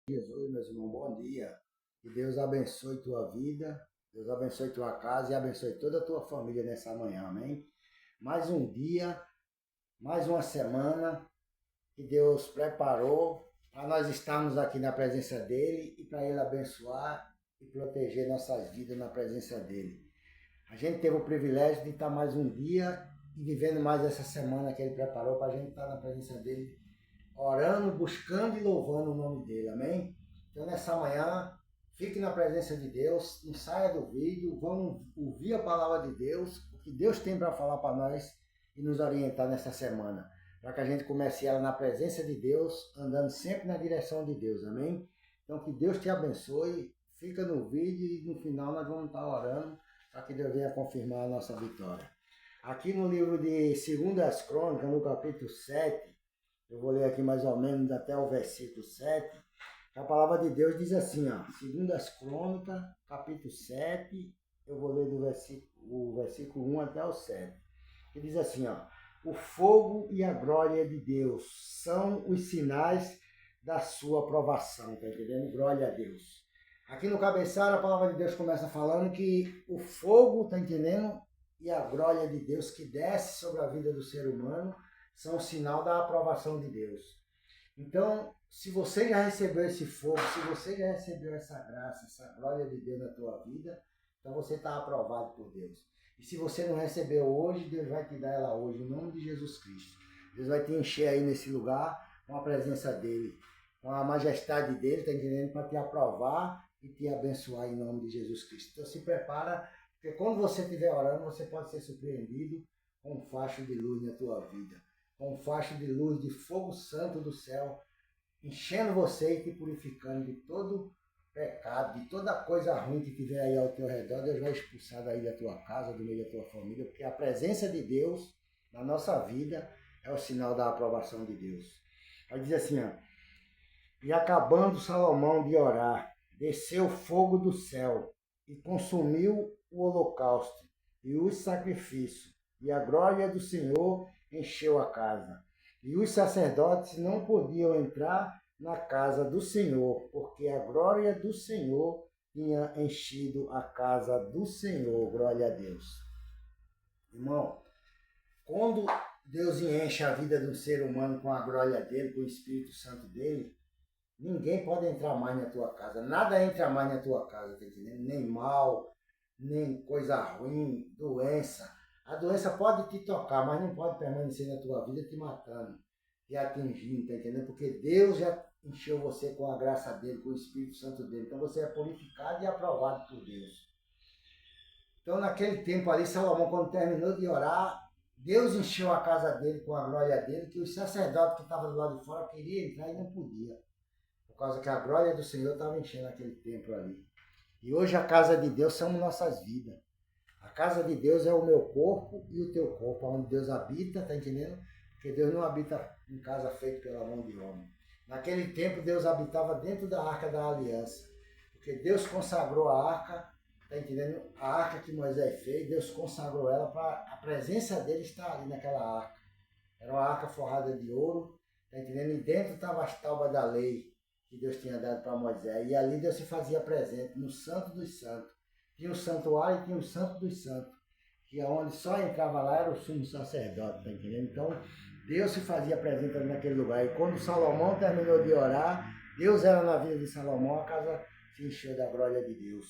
Jesus, meus irmãos, bom dia. Que Deus abençoe tua vida, Deus abençoe tua casa e abençoe toda a tua família nessa manhã, amém? Mais um dia, mais uma semana que Deus preparou para nós estarmos aqui na presença dEle e para Ele abençoar e proteger nossas vidas na presença dEle. A gente teve o privilégio de estar mais um dia e vivendo mais essa semana que Ele preparou para a gente estar na presença dEle, orando, buscando e louvando o nome dEle, amém? Então nessa manhã, fique na presença de Deus, não saia do vídeo, vamos ouvir a palavra de Deus, o que Deus tem para falar para nós e nos orientar nessa semana, para que a gente comece ela na presença de Deus, andando sempre na direção de Deus, amém? Então que Deus te abençoe, fica no vídeo e no final nós vamos estar orando para que Deus venha confirmar a nossa vitória. Aqui no livro de 2 Crônicas, no capítulo 7, eu vou ler aqui mais ou menos até o versículo 7. A palavra de Deus diz assim, ó, 2 Crônicas, capítulo 7, eu vou ler o versículo 1 até o 7. Que diz assim, ó, o fogo e a glória de Deus são os sinais da sua aprovação, tá entendendo? Glória a Deus. Aqui no cabeçalho a palavra de Deus começa falando que o fogo, tá entendendo? E a glória de Deus que desce sobre a vida do ser humano são sinal da aprovação de Deus. Então, se você já recebeu esse fogo, se você já recebeu essa graça, essa glória de Deus na tua vida, então você está aprovado por Deus. E se você não recebeu hoje, Deus vai te dar ela hoje, em nome de Jesus Cristo. Deus vai te encher aí nesse lugar com a presença dEle, com a majestade dEle, tá entendendo? Para te aprovar e te abençoar em nome de Jesus Cristo. Então se prepara, porque quando você estiver orando, você pode ser surpreendido com um facho de luz na tua vida. Com um facho de luz, de fogo santo do céu, enchendo você e te purificando de todo pecado, de toda coisa ruim que tiver aí ao teu redor. Deus vai expulsar daí da tua casa, do meio da tua família, porque a presença de Deus na nossa vida é o sinal da aprovação de Deus. Aí diz assim, ó, e acabando Salomão de orar, desceu fogo do céu e consumiu o holocausto e os sacrifícios, e a glória do Senhor encheu a casa. E os sacerdotes não podiam entrar na casa do Senhor, porque a glória do Senhor tinha enchido a casa do Senhor. Glória a Deus. Irmão, quando Deus enche a vida do ser humano com a glória dele, com o Espírito Santo dele, ninguém pode entrar mais na tua casa. Nada entra mais na tua casa, tá entendendo? Nem mal, nem coisa ruim, doença. A doença pode te tocar, mas não pode permanecer na tua vida te matando, te atingindo, tá entendendo? Porque Deus já encheu você com a graça dele, com o Espírito Santo dele. Então você é purificado e aprovado por Deus. Então naquele tempo ali, Salomão, quando terminou de orar, Deus encheu a casa dele com a glória dele, que os sacerdotes que estavam do lado de fora queriam entrar e não podia. Por causa que a glória do Senhor estava enchendo aquele templo ali. E hoje a casa de Deus são nossas vidas. A casa de Deus é o meu corpo e o teu corpo, onde Deus habita, tá entendendo? Porque Deus não habita em casa feita pela mão de homem. Naquele tempo Deus habitava dentro da arca da aliança. Porque Deus consagrou a arca, tá entendendo? A arca que Moisés fez, Deus consagrou ela para a presença dele estar ali naquela arca. Era uma arca forrada de ouro, tá entendendo? E dentro estava as tábuas da lei que Deus tinha dado para Moisés. E ali Deus se fazia presente no Santo dos Santos. Tinha o santuário e tinha o Santo dos Santos, que é onde só entrava lá era o sumo sacerdote, tá entendendo? Então Deus se fazia presente ali naquele lugar. E quando Salomão terminou de orar, Deus era na vida de Salomão, a casa se encheu da glória de Deus.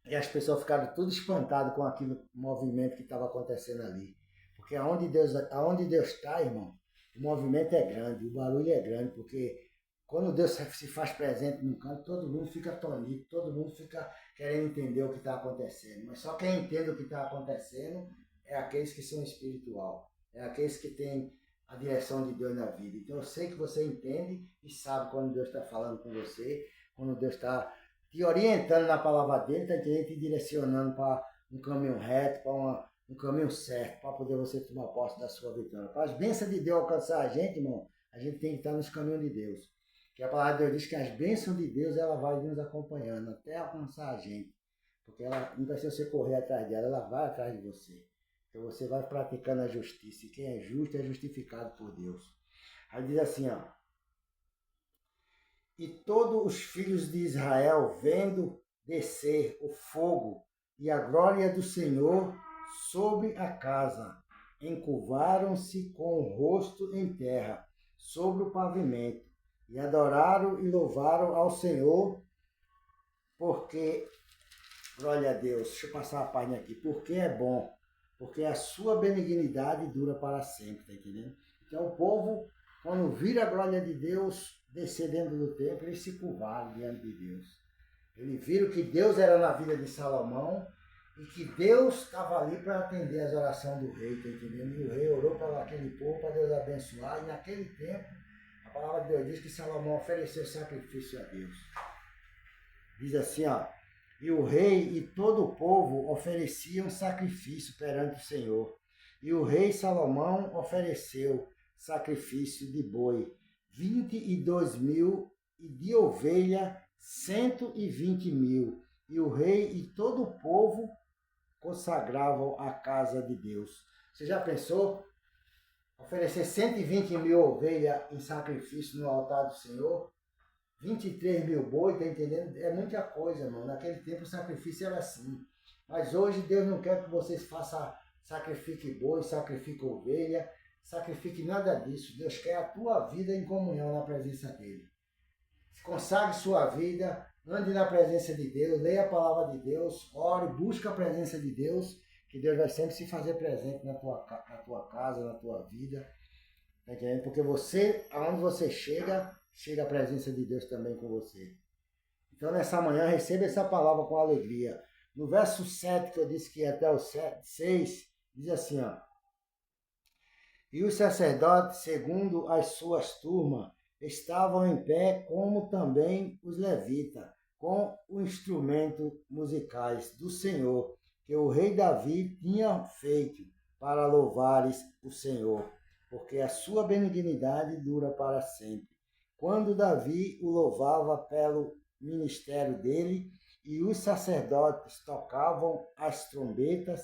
E as pessoas ficaram tudo espantadas com aquele movimento que estava acontecendo ali. Porque aonde Deus está, irmão, o movimento é grande, o barulho é grande, porque quando Deus se faz presente no canto, todo mundo fica atônito, todo mundo fica querendo entender o que está acontecendo. Mas só quem entende o que está acontecendo é aqueles que são espiritual, é aqueles que têm a direção de Deus na vida. Então eu sei que você entende e sabe quando Deus está falando com você, quando Deus está te orientando na palavra dele, está entendendo? Te direcionando para um caminho reto, para um caminho certo, para poder você tomar posse da sua vitória. Para as bênçãos de Deus alcançar a gente, irmão, a gente tem que estar nos caminhos de Deus. Que a palavra de Deus diz que as bênçãos de Deus, ela vai nos acompanhando até alcançar a gente. Porque ela não precisa você correr atrás dela, ela vai atrás de você. Porque você vai praticando a justiça. E quem é justo é justificado por Deus. Aí diz assim, ó. E todos os filhos de Israel, vendo descer o fogo e a glória do Senhor sobre a casa, encurvaram-se com o rosto em terra, sobre o pavimento, e adoraram e louvaram ao Senhor, porque, glória a Deus, deixa eu passar a página aqui, porque é bom, porque a sua benignidade dura para sempre, tá entendendo? Então o povo, quando vira a glória de Deus descer dentro do templo, eles se curvaram diante de Deus. Eles viram que Deus era na vida de Salomão e que Deus estava ali para atender as orações do rei, tá entendendo? E o rei orou para aquele povo, para Deus abençoar, e naquele tempo, a palavra de Deus diz que Salomão ofereceu sacrifício a Deus. Diz assim, ó, e o rei e todo o povo ofereciam sacrifício perante o Senhor. E o rei Salomão ofereceu sacrifício de boi, 22.000, e de ovelha, 120.000. E o rei e todo o povo consagravam a casa de Deus. Você já pensou? Oferecer 120.000 ovelhas em sacrifício no altar do Senhor? 23.000 boi, tá entendendo? É muita coisa, irmão. Naquele tempo o sacrifício era assim. Mas hoje Deus não quer que vocês façam, sacrifique boi, sacrifique ovelha, sacrifique nada disso. Deus quer a tua vida em comunhão na presença dele. Consagre sua vida, ande na presença de Deus, leia a palavra de Deus, ore, busque a presença de Deus, que Deus vai sempre se fazer presente na tua casa, na tua vida. Tá entendendo? Porque você, aonde você chega a presença de Deus também com você. Então, nessa manhã, receba essa palavra com alegria. No verso 7, que eu disse que ia até o 6, diz assim, ó. E os sacerdotes, segundo as suas turmas, estavam em pé, como também os levitas, com os instrumentos musicais do Senhor, que o rei Davi tinha feito para louvares o Senhor, porque a sua benignidade dura para sempre. Quando Davi o louvava pelo ministério dele, e os sacerdotes tocavam as trombetas,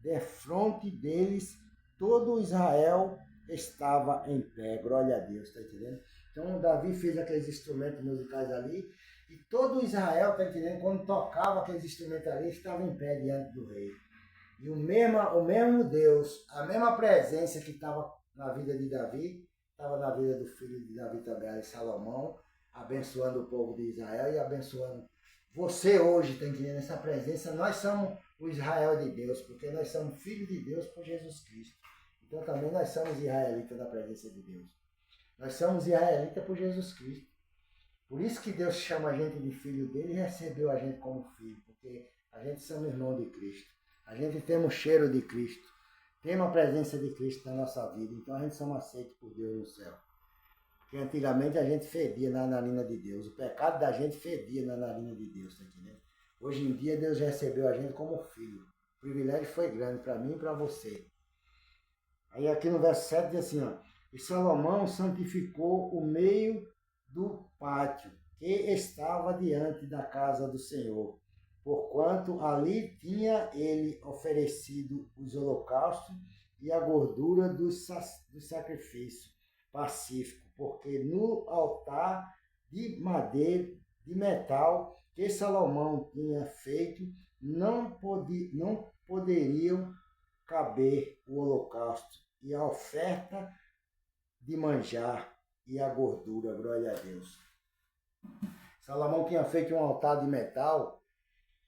defronte deles todo Israel estava em pé. Glória a Deus, está entendendo? Então Davi fez aqueles instrumentos musicais ali, e todo Israel, está entendendo? Quando tocava aqueles instrumentos ali, estava em pé diante do rei. E o mesmo Deus, a mesma presença que estava na vida de Davi, estava na vida do filho de Davi também, Salomão, abençoando o povo de Israel e abençoando você hoje, está entendendo? Essa presença, nós somos o Israel de Deus, porque nós somos filhos de Deus por Jesus Cristo. Então também nós somos israelitas da presença de Deus. Nós somos israelitas por Jesus Cristo. Por isso que Deus chama a gente de filho dele e recebeu a gente como filho, porque a gente somos irmão de Cristo. A gente tem o cheiro de Cristo. Temos a presença de Cristo na nossa vida. Então a gente somos aceitos por Deus no céu. Porque antigamente a gente fedia na narina de Deus. O pecado da gente fedia na narina de Deus, tá entendendo? Hoje em dia Deus recebeu a gente como filho. O privilégio foi grande para mim e para você. Aí aqui no verso 7 diz assim, ó. E Salomão santificou o meio do pátio que estava diante da casa do Senhor, porquanto ali tinha ele oferecido os holocaustos e a gordura do sacrifício pacífico, porque no altar de madeira, de metal, que Salomão tinha feito, não poderiam caber o holocausto e a oferta de manjar e a gordura, glória a Deus. Salomão tinha feito um altar de metal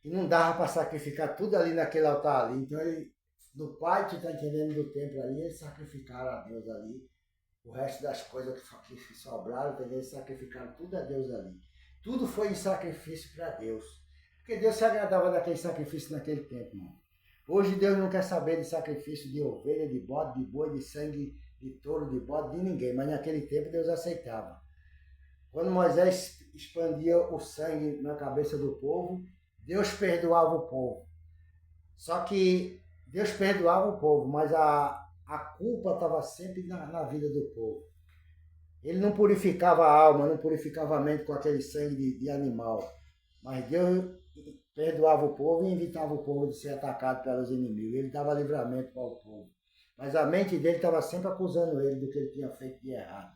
e não dava para sacrificar tudo ali naquele altar ali. Então ele, no pátio, está entendendo, do templo ali, eles sacrificaram a Deus ali. O resto das coisas que sobraram, eles sacrificaram tudo a Deus ali. Tudo foi em sacrifício para Deus. Porque Deus se agradava daquele sacrifício naquele tempo, irmão. Hoje Deus não quer saber de sacrifício de ovelha, de bode, de boi, de sangue, de touro, de bode, de ninguém. Mas naquele tempo Deus aceitava. Quando Moisés expandia o sangue na cabeça do povo, Deus perdoava o povo. Só que Deus perdoava o povo, mas a culpa estava sempre na vida do povo. Ele não purificava a alma, não purificava a mente com aquele sangue de animal. Mas Deus perdoava o povo e evitava o povo de ser atacado pelos inimigos. Ele dava livramento para o povo. Mas a mente dele estava sempre acusando ele do que ele tinha feito de errado.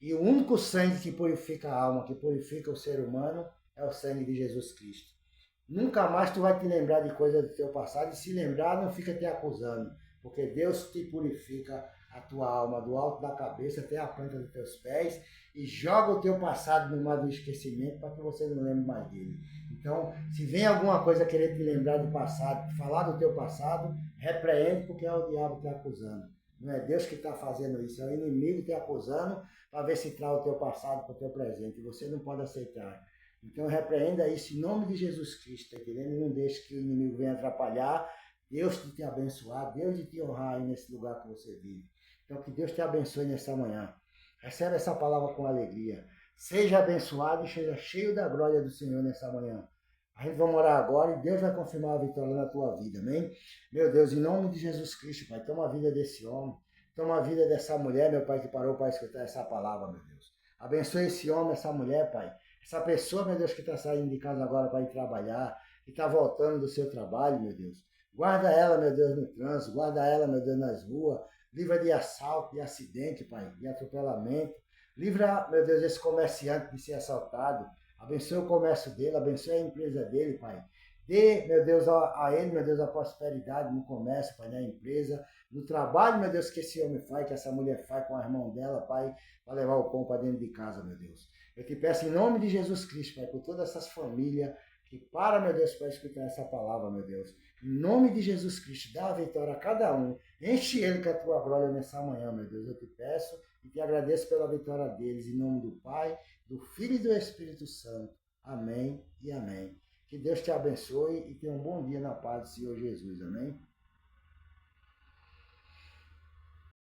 E o único sangue que purifica a alma, que purifica o ser humano, é o sangue de Jesus Cristo. Nunca mais tu vai te lembrar de coisas do teu passado, e se lembrar, não fica te acusando, porque Deus te purifica a tua alma do alto da cabeça até a planta dos teus pés e joga o teu passado no mar do esquecimento para que você não lembre mais dele. Então, se vem alguma coisa querer te lembrar do passado, falar do teu passado, repreende, porque é o diabo te acusando. Não é Deus que está fazendo isso, é o inimigo te acusando para ver se traz o teu passado para o teu presente. E você não pode aceitar. Então repreenda isso em nome de Jesus Cristo, tá entendendo? Não deixe que o inimigo venha atrapalhar. Deus te abençoar, Deus te honrar aí nesse lugar que você vive. Então que Deus te abençoe nessa manhã. Recebe essa palavra com alegria. Seja abençoado e seja cheio da glória do Senhor nessa manhã. A gente vai orar agora e Deus vai confirmar a vitória na tua vida, amém? Meu Deus, em nome de Jesus Cristo, Pai, toma a vida desse homem, toma a vida dessa mulher, meu Pai, que parou para escutar essa palavra, meu Deus. Abençoe esse homem, essa mulher, Pai. Essa pessoa, meu Deus, que está saindo de casa agora para ir trabalhar, que está voltando do seu trabalho, meu Deus. Guarda ela, meu Deus, no trânsito, guarda ela, meu Deus, nas ruas. Livra de assalto, de acidente, Pai, de atropelamento. Livra, meu Deus, esse comerciante de ser assaltado. Abençoe o comércio dele, abençoe a empresa dele, Pai. Dê, meu Deus, a ele, meu Deus, a prosperidade no comércio, Pai, na empresa, no trabalho, meu Deus, que esse homem faz, que essa mulher faz com a irmã dela, Pai, para levar o pão para dentro de casa, meu Deus. Eu te peço em nome de Jesus Cristo, Pai, por todas essas famílias que para, meu Deus, para escutar essa palavra, meu Deus. Em nome de Jesus Cristo, dá a vitória a cada um. Enche ele com a tua glória nessa manhã, meu Deus. Eu te peço e te agradeço pela vitória deles. Em nome do Pai, do Filho e do Espírito Santo. Amém e amém. Que Deus te abençoe e tenha um bom dia na paz do Senhor Jesus. Amém.